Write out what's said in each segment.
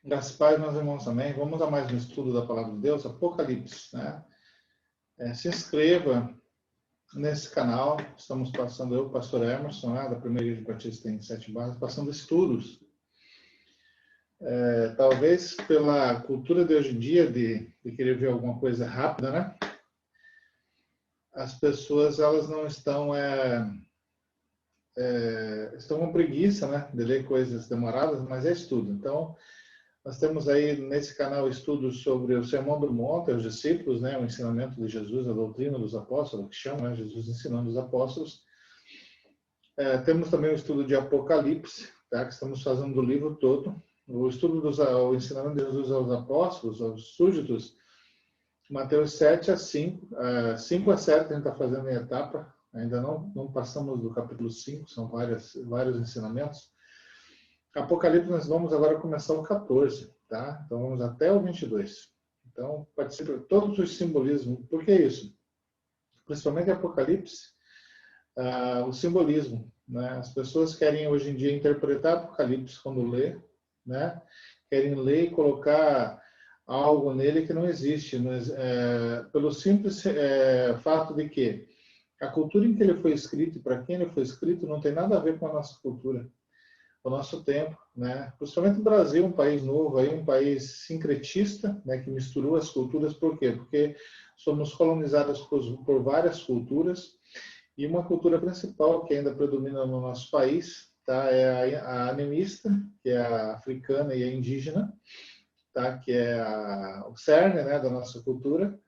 Das paz, meus irmãos, também. Vamos a mais um estudo da Palavra de Deus, Apocalipse, né? Se inscreva nesse canal. Estamos passando, eu, pastor Emerson, da Primeira Igreja Batista em Sete Barras, passando estudos. Talvez pela cultura de hoje em dia, de querer ver alguma coisa rápida, né? As pessoas, elas não estão... estão com preguiça, né? De ler coisas demoradas, mas é estudo. Então... Nós temos aí nesse canal estudos sobre o Sermão do Monte, os discípulos, né, o ensinamento de Jesus, a doutrina dos apóstolos, que chama, né, Jesus ensinando os apóstolos. Temos também o estudo de Apocalipse, tá, que estamos fazendo do livro todo. O estudo o ensinamento de Jesus aos apóstolos, aos súditos, Mateus 7 a 5, 5 a 7 a gente está fazendo em etapa, ainda não passamos do capítulo 5, são vários ensinamentos. Apocalipse, nós vamos agora começar o 14, tá? Então, vamos até o 22. Então, participe de todos os simbolismos. Por que isso? Principalmente Apocalipse, o simbolismo, né? As pessoas querem, hoje em dia, interpretar Apocalipse quando lê, né? Querem ler e colocar algo nele que não existe, pelo simples fato de que a cultura em que ele foi escrito e para quem ele foi escrito não tem nada a ver com a nossa cultura. O nosso tempo, né? Principalmente o Brasil, um país novo, aí, um país sincretista, né? Que misturou as culturas. Por quê? Porque somos colonizados por várias culturas e uma cultura principal que ainda predomina no nosso país, tá? É a animista, que é a africana e a indígena, tá? Que é o cerne, né? Da nossa cultura.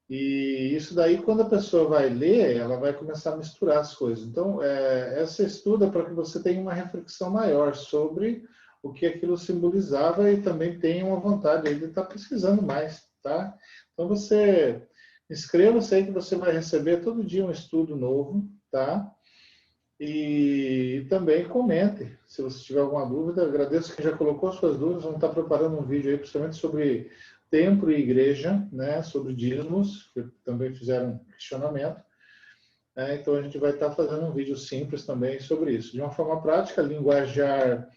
E isso daí, quando a pessoa vai ler, ela vai começar a misturar as coisas. Então, essa estuda para que você tenha uma reflexão maior sobre o que aquilo simbolizava e também tenha uma vontade aí de estar pesquisando mais, tá? Então, você inscreva-se aí que você vai receber todo dia um estudo novo, tá? E também comente, se você tiver alguma dúvida. Agradeço que já colocou suas dúvidas. Vamos estar preparando um vídeo aí, principalmente sobre templo e igreja, né, sobre dízimos, que também fizeram um questionamento. Então, a gente vai estar fazendo um vídeo simples também sobre isso. De uma forma prática, linguajar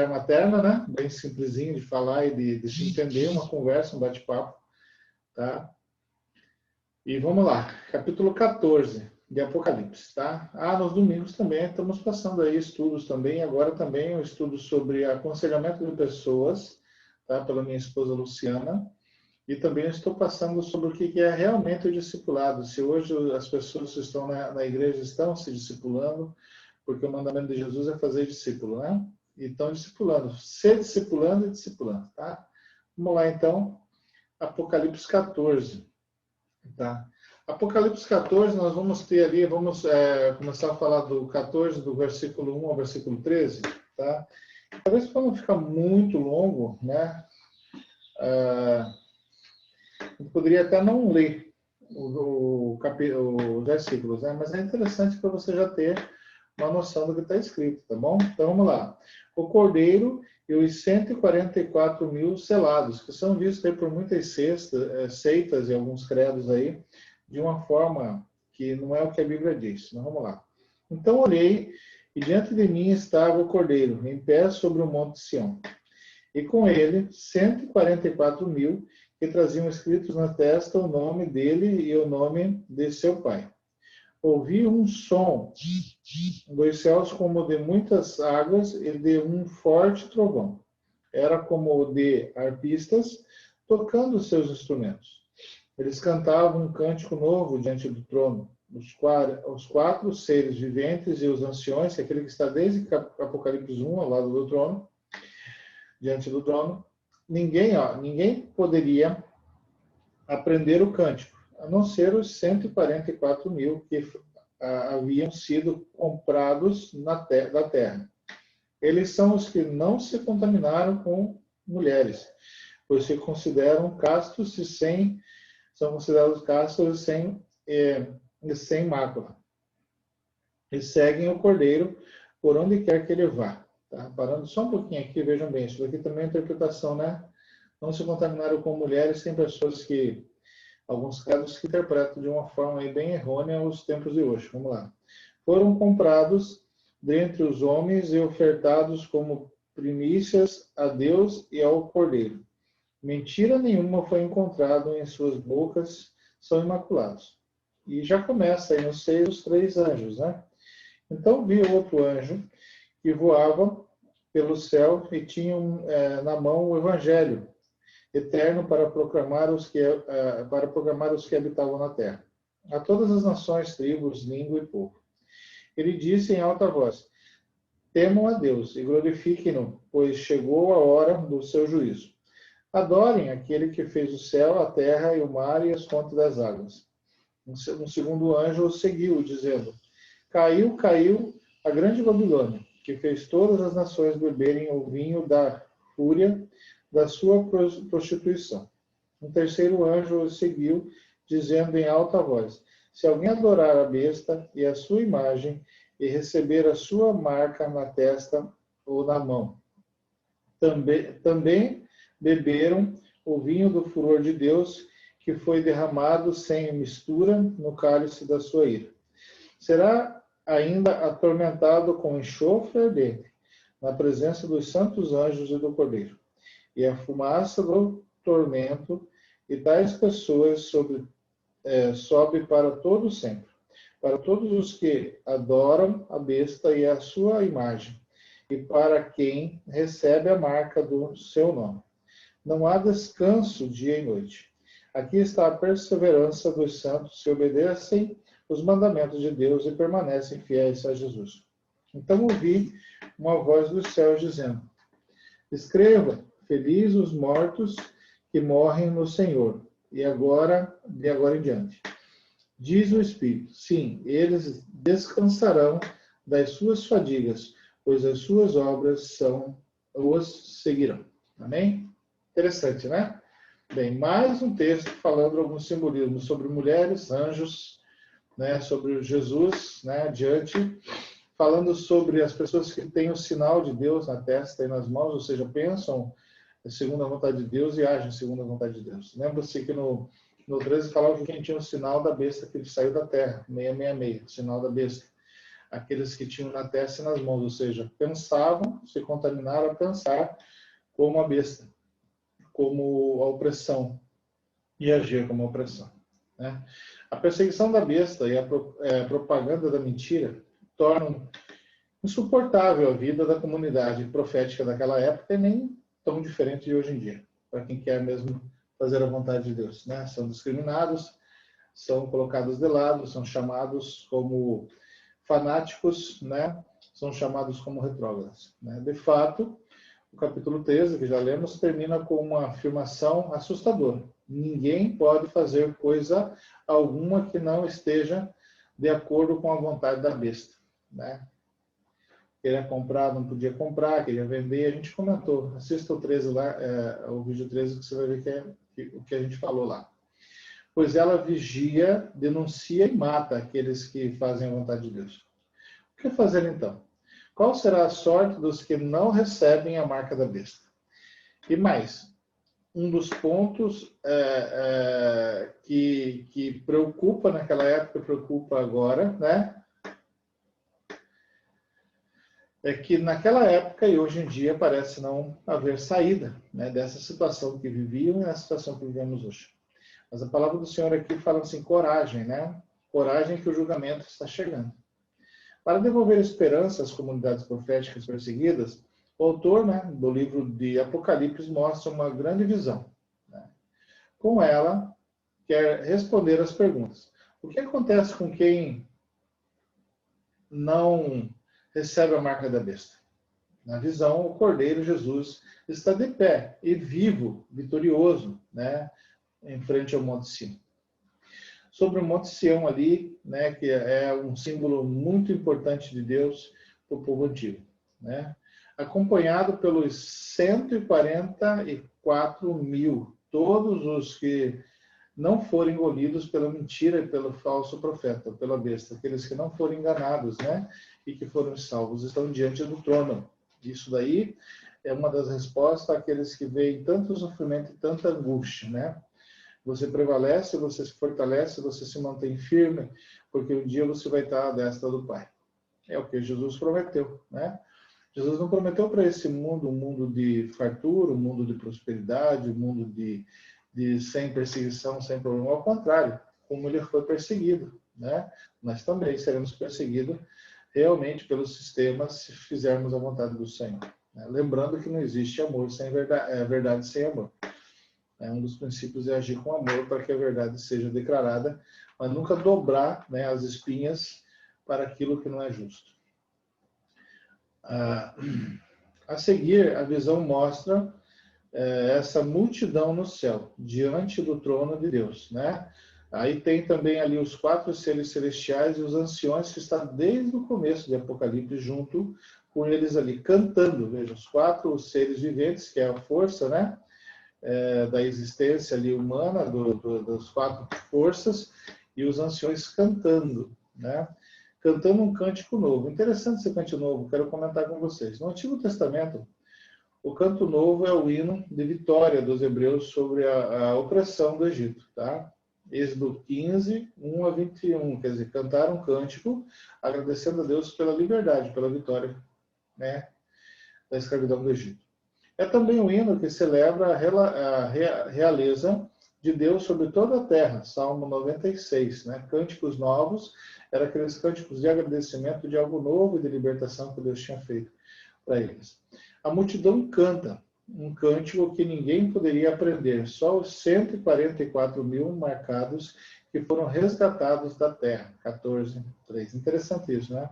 materna, né, bem simplesinho de falar e de se entender, uma conversa, um bate-papo. Tá? E vamos lá, capítulo 14 de Apocalipse, tá? Nos domingos também estamos passando aí estudos também, agora também um estudo sobre aconselhamento de pessoas, tá? Pela minha esposa Luciana, e também estou passando sobre o que é realmente o discipulado, se hoje as pessoas que estão na igreja estão se discipulando, porque o mandamento de Jesus é fazer discípulo, né? E estão discipulando, ser discipulando e discipulando, tá? Vamos lá então, Apocalipse 14. Tá. Apocalipse 14, nós vamos ter ali, vamos começar a falar do 14, do versículo 1 ao versículo 13, tá? Talvez para não ficar muito longo, né? Eu poderia até não ler os versículos, né? Mas é interessante para você já ter uma noção do que está escrito, tá bom? Então vamos lá. O Cordeiro e os 144 mil selados, que são vistos aí por muitas seitas e alguns credos aí, de uma forma que não é o que a Bíblia diz. Então, vamos lá. Então olhei, e diante de mim estava o Cordeiro, em pé sobre o monte Sião. E com ele, 144 mil, que traziam escritos na testa o nome dele e o nome de seu pai. Ouvi um som dos céus como de muitas águas e de um forte trovão. Era como o de arpistas tocando seus instrumentos. Eles cantavam um cântico novo diante do trono. Os quatro seres viventes e os anciões, que é aquele que está desde Apocalipse 1, ao lado do trono, diante do trono, ninguém poderia aprender o cântico, a não ser os 144 mil que haviam sido comprados da terra. Eles são os que não se contaminaram com mulheres, pois se consideram castos são considerados castos e sem mácula. E seguem o Cordeiro por onde quer que ele vá. Tá? Parando só um pouquinho aqui, vejam bem, isso aqui também é interpretação, né? Não se contaminaram com mulheres, tem pessoas que, alguns casos que interpretam de uma forma aí bem errônea os tempos de hoje. Vamos lá. Foram comprados dentre os homens e ofertados como primícias a Deus e ao Cordeiro. Mentira nenhuma foi encontrada em suas bocas, são imaculados. E já começa aí no seio dos 3 anjos, né? Então vi outro anjo que voava pelo céu e tinha na mão o evangelho eterno para proclamar os que habitavam na terra, a todas as nações, tribos, língua e povo. Ele disse em alta voz: temam a Deus e glorifiquem-no, pois chegou a hora do seu juízo. Adorem aquele que fez o céu, a terra e o mar e as fontes das águas. Um segundo anjo o seguiu, dizendo: caiu, caiu a grande Babilônia, que fez todas as nações beberem o vinho da fúria da sua prostituição. Um terceiro anjo o seguiu, dizendo em alta voz: se alguém adorar a besta e a sua imagem e receber a sua marca na testa ou na mão, também beberam o vinho do furor de Deus, que foi derramado sem mistura no cálice da sua ira. Será ainda atormentado com enxofre ardente, na presença dos santos anjos e do Cordeiro. E a fumaça do tormento e tais pessoas sobe para todo sempre, para todos os que adoram a besta e a sua imagem, e para quem recebe a marca do seu nome. Não há descanso dia e noite. Aqui está a perseverança dos santos que obedecem os mandamentos de Deus e permanecem fiéis a Jesus. Então ouvi uma voz dos céus dizendo: escreva, felizes os mortos que morrem no Senhor, de agora em diante. Diz o Espírito: sim, eles descansarão das suas fadigas, pois as suas obras os seguirão. Amém? Interessante, né? Bem, mais um texto falando alguns simbolismos sobre mulheres, anjos, né, sobre Jesus, né, adiante, falando sobre as pessoas que têm o sinal de Deus na testa e nas mãos, ou seja, pensam segundo a vontade de Deus e agem segundo a vontade de Deus. Lembra-se que no 13 falava que quem tinha o sinal da besta que ele saiu da terra, 666, o sinal da besta. Aqueles que tinham na testa e nas mãos, ou seja, pensavam, se contaminaram a pensar como a besta, como a opressão, e agir como a opressão. Né? A perseguição da besta e a propaganda da mentira tornam insuportável a vida da comunidade profética daquela época e nem tão diferente de hoje em dia, para quem quer mesmo fazer a vontade de Deus. Né? São discriminados, são colocados de lado, são chamados como fanáticos, né? São chamados como retrógrados. Né? De fato, o capítulo 13, que já lemos, termina com uma afirmação assustadora. Ninguém pode fazer coisa alguma que não esteja de acordo com a vontade da besta. Né? Queria comprar, não podia comprar, queria vender, a gente comentou. Assista o 13 lá, o vídeo 13, que você vai ver o que a gente falou lá. Pois ela vigia, denuncia e mata aqueles que fazem a vontade de Deus. O que fazer então? Qual será a sorte dos que não recebem a marca da besta? E mais, um dos pontos que preocupa naquela época, preocupa agora, né? É que naquela época e hoje em dia parece não haver saída, né, dessa situação que viviam e da situação que vivemos hoje. Mas a palavra do Senhor aqui fala assim, coragem, né? Coragem que o julgamento está chegando. Para devolver esperança às comunidades proféticas perseguidas, o autor, né, do livro de Apocalipse mostra uma grande visão. Né? Com ela, quer responder às perguntas. O que acontece com quem não recebe a marca da besta? Na visão, o Cordeiro Jesus está de pé e vivo, vitorioso, né, em frente ao Monte Sião. Sobre o Monte Sião ali, né, que é um símbolo muito importante de Deus para o povo antigo, né, acompanhado pelos 144 mil, todos os que não foram engolidos pela mentira e pelo falso profeta, pela besta, aqueles que não foram enganados, né, e que foram salvos, estão diante do trono. Isso daí é uma das respostas àqueles que veem tanto sofrimento e tanta angústia, né? Você prevalece, você se fortalece, você se mantém firme, porque um dia você vai estar à destra do Pai. É o que Jesus prometeu, né? Jesus não prometeu para esse mundo um mundo de fartura, um mundo de prosperidade, um mundo de sem perseguição, sem problema. Ao contrário, como ele foi perseguido, né? Nós também seremos perseguidos realmente pelos sistemas se fizermos a vontade do Senhor. Né? Lembrando que não existe amor sem verdade, verdade sem amor. Um dos princípios é agir com amor para que a verdade seja declarada, mas nunca dobrar, né, as espinhas para aquilo que não é justo. A seguir, a visão mostra essa multidão no céu, diante do trono de Deus, né? Aí tem também ali os 4 seres celestiais e os anciões que estão desde o começo de Apocalipse junto com eles ali, cantando. Veja, os 4 seres viventes, que é a força, né? Da existência ali humana, das 4 forças, e os anciões cantando, né? Cantando um cântico novo. Interessante esse cântico novo, quero comentar com vocês. No Antigo Testamento, o canto novo é o hino de vitória dos hebreus sobre a opressão do Egito, tá? Êxodo 15, 1 a 21, quer dizer, cantaram um cântico agradecendo a Deus pela liberdade, pela vitória, né, da escravidão do Egito. É também um hino que celebra a realeza de Deus sobre toda a terra, Salmo 96, né? Cânticos novos, eram aqueles cânticos de agradecimento de algo novo e de libertação que Deus tinha feito para eles. A multidão canta um cântico que ninguém poderia aprender, só os 144 mil marcados que foram resgatados da terra, 14:3. Interessante isso, né?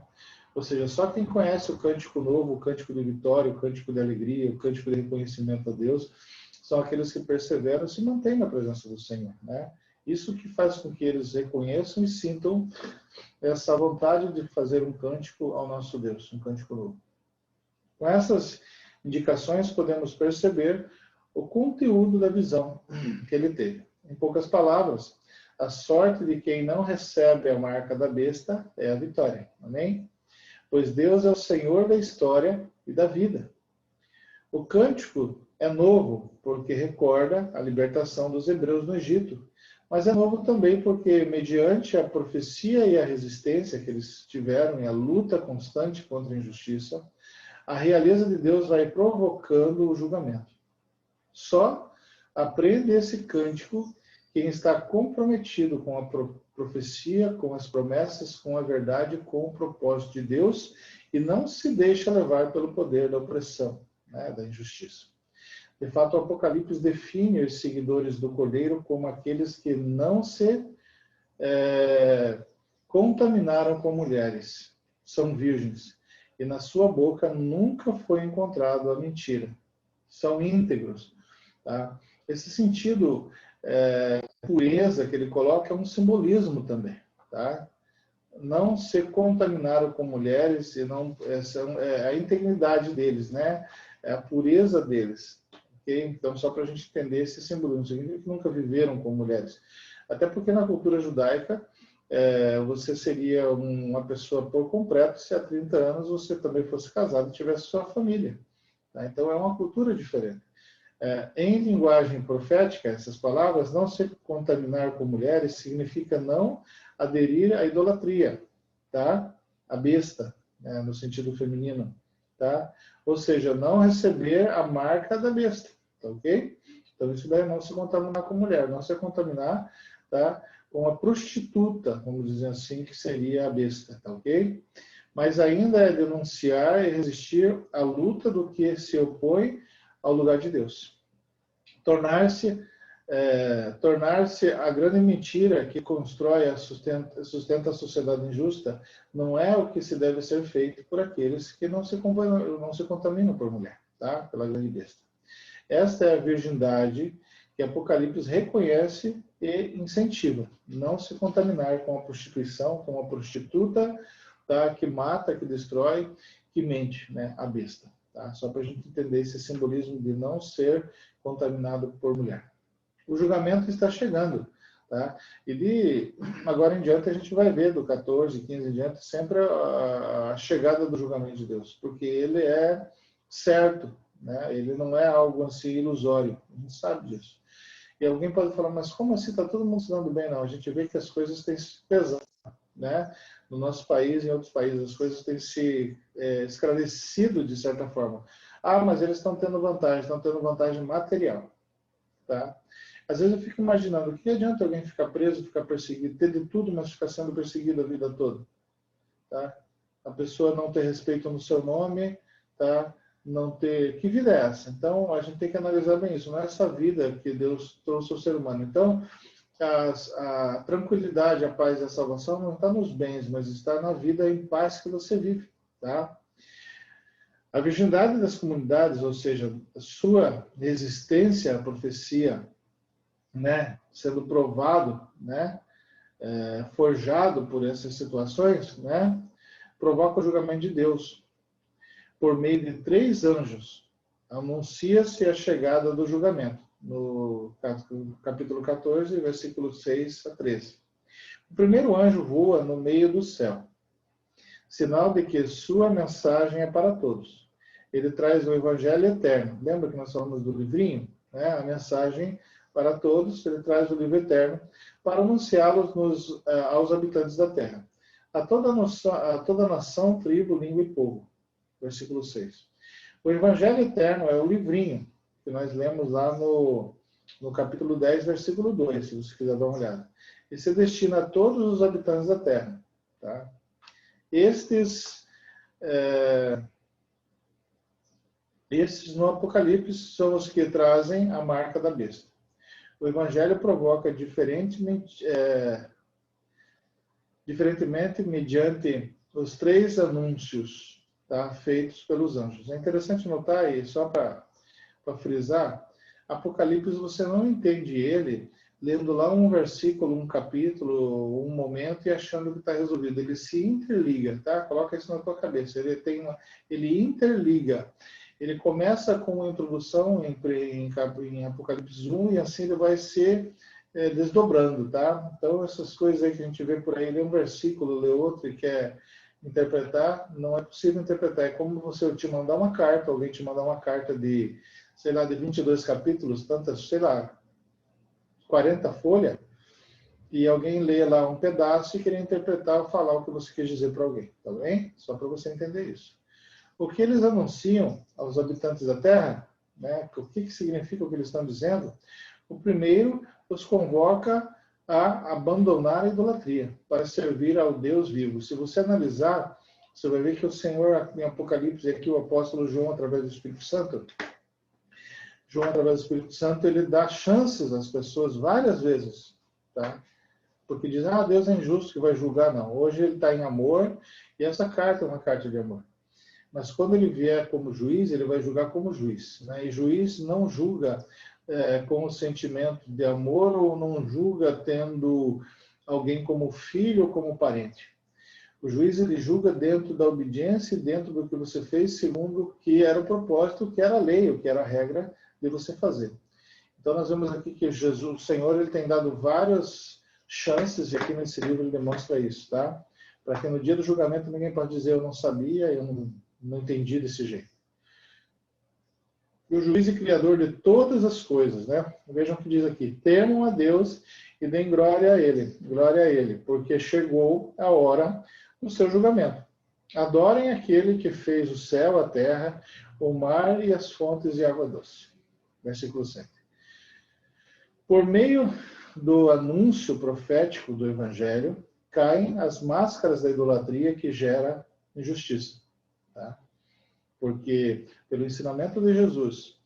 Ou seja, só quem conhece o cântico novo, o cântico de vitória, o cântico de alegria, o cântico de reconhecimento a Deus, são aqueles que perseveram e se mantêm na presença do Senhor, né? Isso que faz com que eles reconheçam e sintam essa vontade de fazer um cântico ao nosso Deus, um cântico novo. Com essas indicações, podemos perceber o conteúdo da visão que ele teve. Em poucas palavras, a sorte de quem não recebe a marca da besta é a vitória. Amém? Pois Deus é o Senhor da história e da vida. O cântico é novo porque recorda a libertação dos hebreus no Egito, mas é novo também porque, mediante a profecia e a resistência que eles tiveram e a luta constante contra a injustiça, a realeza de Deus vai provocando o julgamento. Só aprende esse cântico quem está comprometido com a profecia, com as promessas, com a verdade, com o propósito de Deus e não se deixa levar pelo poder da opressão, né, da injustiça. De fato, o Apocalipse define os seguidores do Cordeiro como aqueles que não se contaminaram com mulheres, são virgens, e na sua boca nunca foi encontrado a mentira. São íntegros. Tá? Esse sentido pureza que ele coloca é um simbolismo também. Tá? Não se contaminaram com mulheres, e não, a integridade deles, né? É a pureza deles. Okay? Então, só para a gente entender esse simbolismo, significa que nunca viveram com mulheres. Até porque na cultura judaica, você seria uma pessoa por completo se há 30 anos você também fosse casado e tivesse sua família. Tá? Então, é uma cultura diferente. Em linguagem profética, essas palavras, não se contaminar com mulheres, significa não aderir à idolatria, tá? A besta, né, no sentido feminino, tá? Ou seja, não receber a marca da besta, tá ok? Então, isso daí é não se contaminar com mulher, não se contaminar, tá? Com a prostituta, vamos dizer assim, que seria a besta, tá ok? Mas ainda é denunciar e resistir à luta do que se opõe ao lugar de Deus. Tornar-se a grande mentira que constrói sustenta a sociedade injusta não é o que se deve ser feito por aqueles que não se contaminam por mulher, tá? Pela grande besta. Esta é a virgindade que Apocalipse reconhece e incentiva. Não se contaminar com a prostituição, com a prostituta, tá? Que mata, que destrói, que mente, né? A besta. Tá? Só para a gente entender esse simbolismo de não ser contaminado por mulher. O julgamento está chegando. Tá? E de agora em diante a gente vai ver, do 14, 15 em diante, sempre a chegada do julgamento de Deus. Porque ele é certo. Né? Ele não é algo assim ilusório. A gente sabe disso. E alguém pode falar, mas como assim está todo mundo se dando bem? Não, a gente vê que as coisas têm se pesado. Né? No nosso país e em outros países, as coisas têm se esclarecido de certa forma. Ah, mas eles estão tendo vantagem material. Tá? Às vezes eu fico imaginando, o que adianta alguém ficar preso, ficar perseguido, ter de tudo, mas ficar sendo perseguido a vida toda? Tá? A pessoa não ter respeito no seu nome, tá? Não ter... Que vida é essa? Então, a gente tem que analisar bem isso. Não é essa vida que Deus trouxe ao ser humano. Então, a tranquilidade, a paz e a salvação não está nos bens, mas está na vida em paz que você vive. Tá? A virgindade das comunidades, ou seja, a sua resistência à profecia, né, sendo provado, né, forjado por essas situações, né, provoca o julgamento de Deus. Por meio de 3 anjos, anuncia-se a chegada do julgamento, no capítulo 14, versículos 6 a 13. O primeiro anjo voa no meio do céu, sinal de que sua mensagem é para todos. Ele traz o evangelho eterno. Lembra que nós falamos do livrinho? Né? A mensagem para todos, ele traz o livro eterno para anunciá-los aos habitantes da terra. A toda nação, tribo, língua e povo. Versículo 6. O evangelho eterno é o livrinho que nós lemos lá no capítulo 10, versículo 2, se você quiser dar uma olhada. E se destina a todos os habitantes da terra. Tá? Estes no Apocalipse são os que trazem a marca da besta. O Evangelho provoca diferentemente mediante os 3 anúncios, tá, feitos pelos anjos. É interessante notar aí, só para frisar, Apocalipse você não entende ele lendo lá um versículo, um capítulo, um momento e achando que está resolvido. Ele se interliga, tá? Coloca isso na tua cabeça. Ele interliga. Ele começa com uma introdução em Apocalipse 1 e assim ele vai se desdobrando, tá? Então, essas coisas aí que a gente vê por aí, lê um versículo, lê outro e quer interpretar, não é possível interpretar. É como você te mandar uma carta, alguém te mandar uma carta de, sei lá, de 22 capítulos, tantas, sei lá, 40 folhas, e alguém lê lá um pedaço e querer interpretar ou falar o que você quer dizer para alguém, tá bem? Só para você entender isso. O que eles anunciam aos habitantes da Terra, né, o que significa o que eles estão dizendo? O primeiro os convoca a abandonar a idolatria, para servir ao Deus vivo. Se você analisar, você vai ver que o Senhor, em Apocalipse, aqui o apóstolo João, através do Espírito Santo, ele dá chances às pessoas várias vezes, tá? Porque diz, Deus é injusto que vai julgar. Não, hoje ele está em amor, e essa carta é uma carta de amor. Mas quando ele vier como juiz, ele vai julgar como juiz. Né? E juiz não julga com o sentimento de amor ou não julga tendo alguém como filho ou como parente. O juiz ele julga dentro da obediência e dentro do que você fez, segundo o que era o propósito, o que era a lei, o que era a regra de você fazer. Então nós vemos aqui que Jesus, o Senhor, ele tem dado várias chances, e aqui nesse livro ele demonstra isso, tá? Para que no dia do julgamento ninguém pode dizer eu não sabia, eu não entendi desse jeito. E o juiz e criador de todas as coisas, né? Vejam o que diz aqui: temam a Deus e deem glória a Ele, porque chegou a hora do seu julgamento. Adorem aquele que fez o céu, a terra, o mar e as fontes de água doce. Versículo 7. Por meio do anúncio profético do Evangelho, caem as máscaras da idolatria que gera injustiça. Tá? Porque pelo ensinamento de Jesus,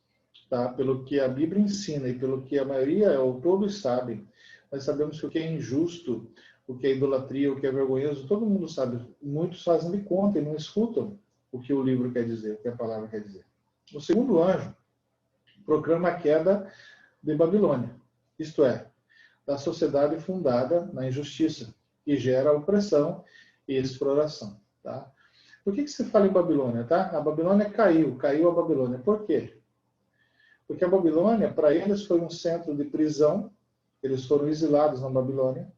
tá? Pelo que a Bíblia ensina e pelo que a maioria ou todos sabem, nós sabemos que o que é injusto, o que é idolatria, o que é vergonhoso, todo mundo sabe. Muitos fazem de conta e não escutam o que o livro quer dizer, o que a palavra quer dizer. O segundo anjo proclama a queda de Babilônia, isto é, da sociedade fundada na injustiça, que gera opressão e exploração. Tá? Por que se fala em Babilônia? Tá? A Babilônia caiu a Babilônia. Por quê? Porque a Babilônia, para eles, foi um centro de prisão, eles foram exilados na Babilônia,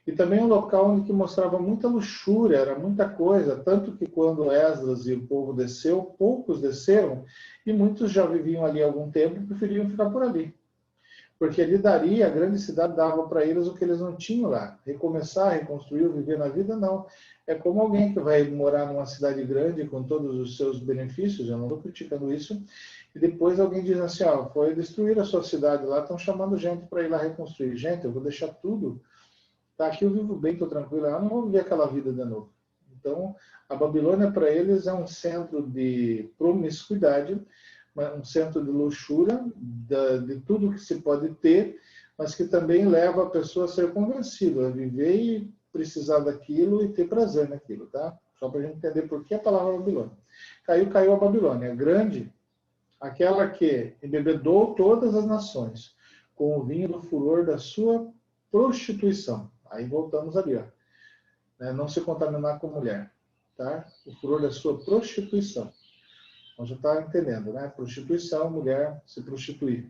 e também um local onde mostrava muita luxúria, era muita coisa, tanto que quando Esdras e o povo desceu, poucos desceram, e muitos já viviam ali há algum tempo e preferiam ficar por ali. Porque ele daria, a grande cidade dava para eles o que eles não tinham lá. Recomeçar, reconstruir, viver na vida, não. É como alguém que vai morar numa cidade grande com todos os seus benefícios, eu não estou criticando isso, e depois alguém diz assim, ó, foi destruir a sua cidade lá, estão chamando gente para ir lá reconstruir. Gente, eu vou deixar tudo. Tá, aqui eu vivo bem, estou tranquilo, eu não vou viver aquela vida de novo. Então, a Babilônia para eles é um centro de promiscuidade, um centro de luxúria, de tudo que se pode ter, mas que também leva a pessoa a ser convencida, a viver e precisar daquilo e ter prazer naquilo, tá? Só para a gente entender por que a palavra Babilônia. Caiu a Babilônia, grande, aquela que embebedou todas as nações, com o vinho do furor da sua prostituição. Aí voltamos ali, ó. Não se contaminar com mulher, tá? O furor da sua prostituição. Então já está entendendo, né? Prostituição, mulher se prostituir.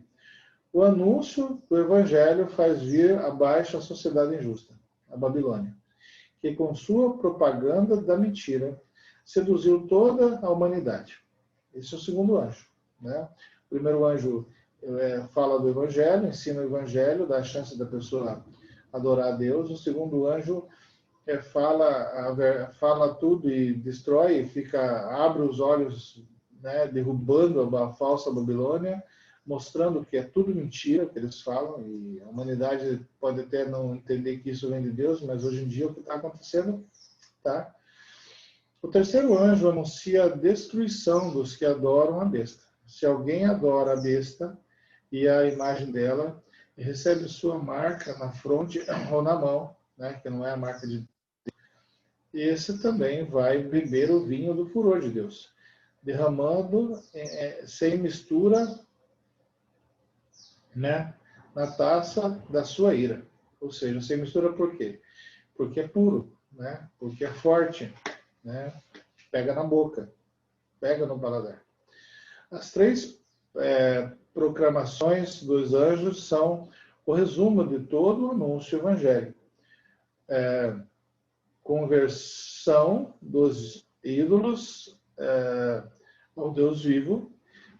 O anúncio do evangelho faz vir abaixo a sociedade injusta, a Babilônia, que com sua propaganda da mentira seduziu toda a humanidade. Esse é o segundo anjo, né? O primeiro anjo fala do evangelho, ensina o evangelho, dá a chance da pessoa adorar a Deus. O segundo anjo fala tudo e destrói, abre os olhos, né, derrubando a falsa Babilônia, mostrando que é tudo mentira que eles falam, e a humanidade pode até não entender que isso vem de Deus, mas hoje em dia o que está acontecendo, tá? O terceiro anjo anuncia a destruição dos que adoram a besta. Se alguém adora a besta e a imagem dela, recebe sua marca na fronte ou na mão, né, que não é a marca de Deus, esse também vai beber o vinho do furor de Deus, derramando sem mistura, né, na taça da sua ira. Ou seja, sem mistura por quê? Porque é puro, né? Porque é forte, né? Pega na boca, pega no paladar. As três proclamações dos anjos são o resumo de todo o anúncio evangélico. Conversão dos ídolos ao Deus vivo,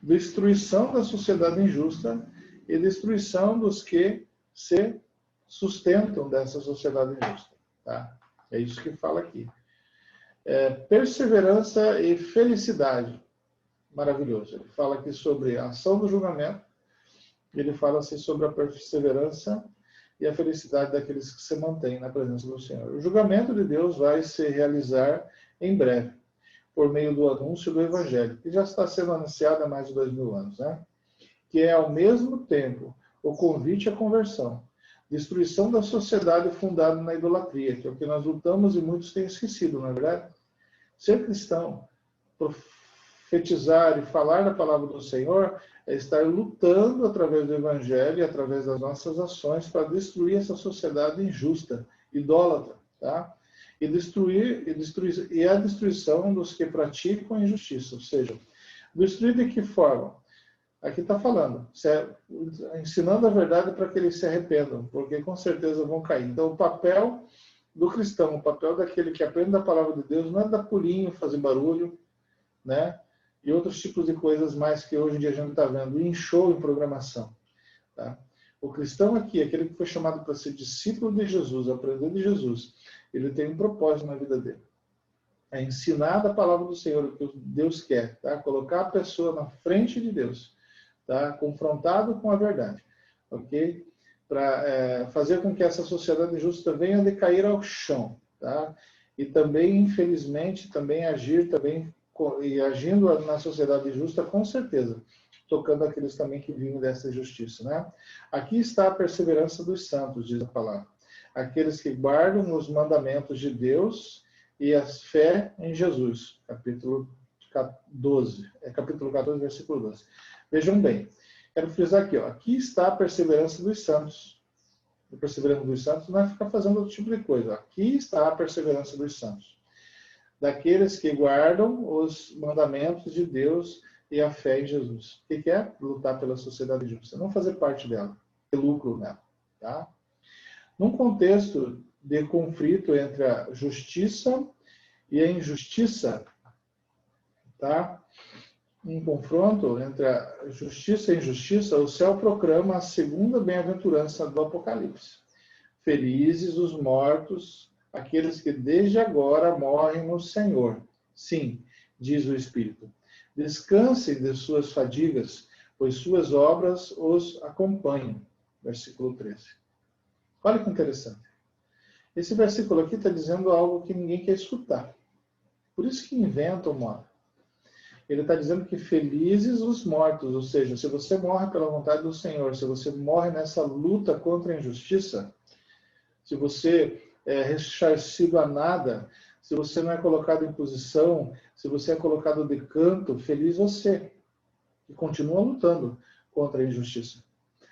destruição da sociedade injusta e destruição dos que se sustentam dessa sociedade injusta. Tá? É isso que fala aqui. Perseverança e felicidade. Maravilhoso. Ele fala aqui sobre a ação do julgamento, ele fala assim sobre a perseverança e a felicidade daqueles que se mantêm na presença do Senhor. O julgamento de Deus vai se realizar em breve, por meio do anúncio do Evangelho, que já está sendo anunciado há mais de 2000 anos, né? Que é, ao mesmo tempo, o convite à conversão, destruição da sociedade fundada na idolatria, que é o que nós lutamos e muitos têm esquecido, não é verdade? Ser cristão, profetizar e falar da palavra do Senhor é estar lutando através do Evangelho e através das nossas ações para destruir essa sociedade injusta, idólatra, tá? E a destruição dos que praticam a injustiça, ou seja, destruir de que forma? Aqui está falando, ensinando a verdade para que eles se arrependam, porque com certeza vão cair. Então, o papel do cristão, o papel daquele que aprende a palavra de Deus, não é dar pulinho, fazer barulho, né? E outros tipos de coisas mais que hoje em dia a gente está vendo, em show, em programação. Tá? O cristão aqui, aquele que foi chamado para ser discípulo de Jesus, aprender de Jesus, ele tem um propósito na vida dele. É ensinar a palavra do Senhor, o que Deus quer, tá? Colocar a pessoa na frente de Deus, tá? Confrontado com a verdade, ok? Para fazer com que essa sociedade justa venha a decair ao chão, tá? E também, infelizmente, também agir também e agindo na sociedade justa, com certeza, tocando aqueles também que vivem dessa justiça, né? Aqui está a perseverança dos santos, diz a palavra. Aqueles que guardam os mandamentos de Deus e a fé em Jesus. Capítulo 12. Capítulo 14, versículo 12. Vejam bem, quero frisar aqui, ó, aqui está a perseverança dos santos. A perseverança dos santos não é ficar fazendo outro tipo de coisa. Aqui está a perseverança dos santos. Daqueles que guardam os mandamentos de Deus e a fé em Jesus. O que é? Lutar pela sociedade justa. Não fazer parte dela, ter lucro nela. Tá? Num contexto de conflito entre a justiça e a injustiça, tá? um confronto entre a justiça e a injustiça, o céu proclama a segunda bem-aventurança do Apocalipse. Felizes os mortos, aqueles que desde agora morrem no Senhor. Sim, diz o Espírito. Descansem de suas fadigas, pois suas obras os acompanham. Versículo 13. Olha que interessante. Esse versículo aqui está dizendo algo que ninguém quer escutar. Por isso que inventam uma. Ele está dizendo que felizes os mortos, ou seja, se você morre pela vontade do Senhor, se você morre nessa luta contra a injustiça, se você é ressarcido a nada, se você não é colocado em posição, se você é colocado de canto, feliz você, que continua lutando contra a injustiça.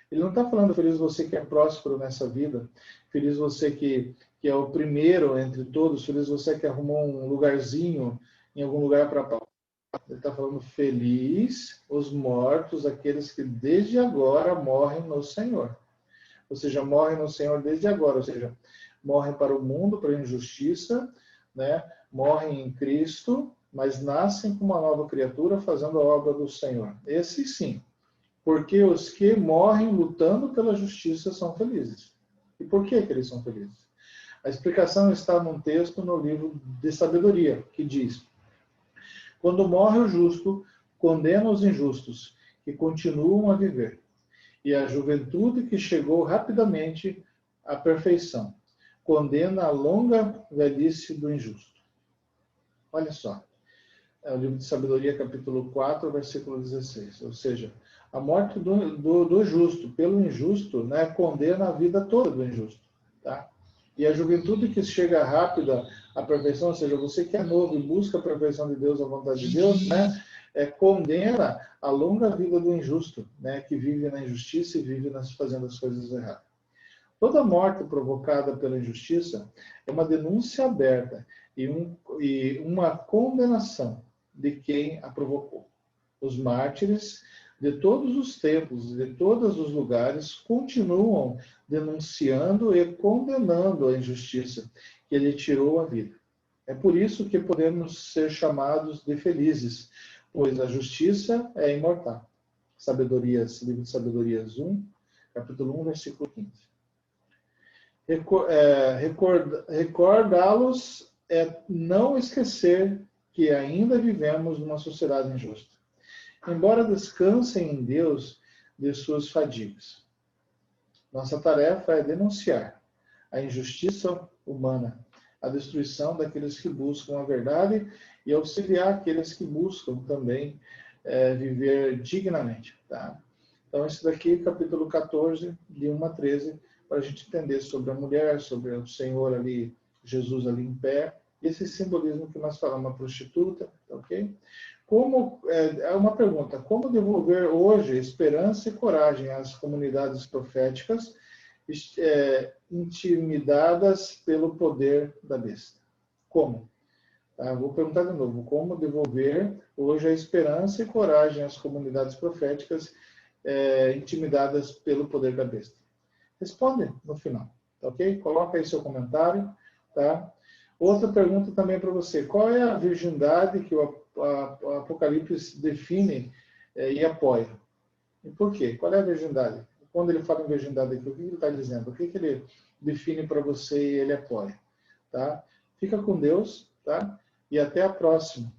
Ele não está falando feliz você que é próspero nessa vida, feliz você que é o primeiro entre todos, feliz você que arrumou um lugarzinho em algum lugar para parar. Ele está falando feliz os mortos, aqueles que desde agora morrem no Senhor. Ou seja, morrem no Senhor desde agora, ou seja, morrem para o mundo, para a injustiça, né? Morrem em Cristo, mas nascem como uma nova criatura fazendo a obra do Senhor. Esses sim. Porque os que morrem lutando pela justiça são felizes. E por que eles são felizes? A explicação está num texto no livro de Sabedoria, que diz: quando morre o justo, condena os injustos, que continuam a viver, e a juventude que chegou rapidamente à perfeição, condena a longa velhice do injusto. Olha só, é o livro de Sabedoria, capítulo 4, versículo 16. Ou seja, a morte do justo pelo injusto, né, condena a vida toda do injusto. Tá? E a juventude que chega rápida à perfeição, ou seja, você que é novo e busca a perfeição de Deus, a vontade de Deus, né, condena a longa vida do injusto, né, que vive na injustiça e vive fazendo as coisas erradas. Toda morte provocada pela injustiça é uma denúncia aberta e uma condenação de quem a provocou. Os mártires de todos os tempos, de todos os lugares, continuam denunciando e condenando a injustiça que lhe tirou a vida. É por isso que podemos ser chamados de felizes, pois a justiça é imortal. Sabedorias, livro de Sabedorias 1, capítulo 1, versículo 15. Recordá-los é não esquecer que ainda vivemos numa sociedade injusta. Embora descansem em Deus de suas fadigas. Nossa tarefa é denunciar a injustiça humana, a destruição daqueles que buscam a verdade e auxiliar aqueles que buscam também viver dignamente. Tá? Então, esse daqui, capítulo 14, de 1 a 13, para a gente entender sobre a mulher, sobre o Senhor ali, Jesus ali em pé, esse simbolismo que nós falamos, a prostituta, ok? É uma pergunta, como devolver hoje esperança e coragem às comunidades proféticas intimidadas pelo poder da besta? Como? Tá, vou perguntar de novo, como devolver hoje a esperança e coragem às comunidades proféticas intimidadas pelo poder da besta? Responde no final, tá ok? Coloca aí seu comentário, tá? Outra pergunta também para você. Qual é a virgindade que o Apocalipse define e apoia? E por quê? Qual é a virgindade? Quando ele fala em virgindade aqui, o que ele está dizendo? O que ele define para você e ele apoia? Tá? Fica com Deus, tá? E até a próxima.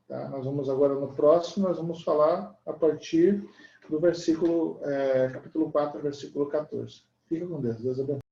Tá? Nós vamos agora no próximo, nós vamos falar a partir do capítulo 4, versículo 14. Fica com Deus. Deus abençoe.